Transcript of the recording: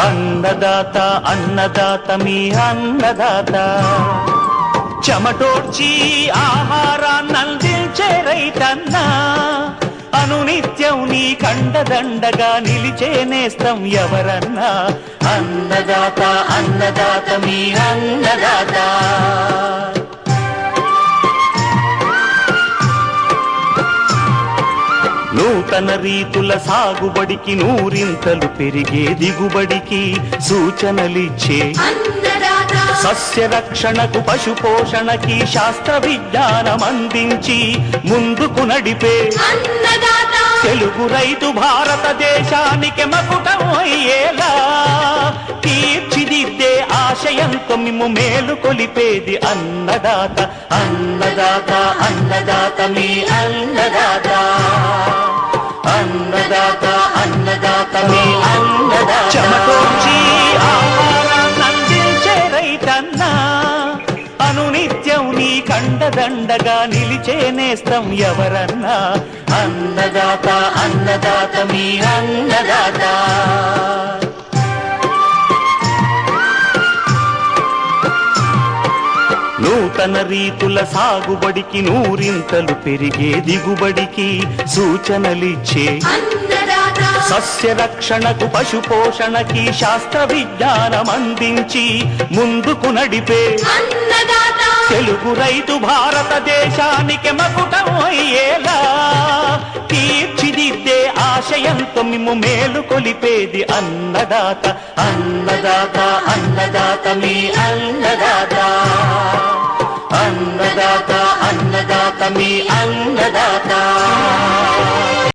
అన్నదాత అన్నదాత మీ అన్నదాత చెమటోడ్చి ఆహారాన్నందించే రైతన్నా అనునిత్యం నీ కండదండగా నిలిచే నేస్తం ఎవరన్నా అన్నదాత అన్నదాత మీ అన్నదాత నూతన రీతుల సాగుబడికి నూరింతలు పెరిగే దిగుబడికి సూచనలిచ్చే సస్య రక్షణకు పశు పోషణకి శాస్త్ర విజ్ఞానం అందించి ముందుకు నడిపే తెలుగు రైతు భారతదేశానికి మకుటం అయ్యేలా తీర్చిదిద్దే ఆశయంతో మిమ్ము మేలు కొలిపేది అన్నదాత అన్నదాత అన్నదాత మీ అన్నదాత అన్నదాత అన్నదాత మీ అన్నదాత చెమటోడ్చి ఆహారాన్నందించే రైతన్నా అనునిత్యం నీ కండదండగా నిలిచే నేస్తం ఎవరన్నా అన్నదాత అన్నదాత మీ అన్నదాత నూతన రీతుల సాగుబడికి నూరింతలు పెరిగే దిగుబడికి సూచనలిచ్చే సస్య రక్షణకు పశు పోషణకి శాస్త్ర విజ్ఞానం అందించి ముందుకు నడిపే తెలుగు రైతు భారతదేశానికి మకుటం అయ్యేలా తీర్చిదిద్దే ఆశయంతో మిమ్ము మేలు కొలిపేది అన్నదాత అన్నదాత అన్నదాత మీ అన్నదాత అన్నదాత అన్నదాత మీ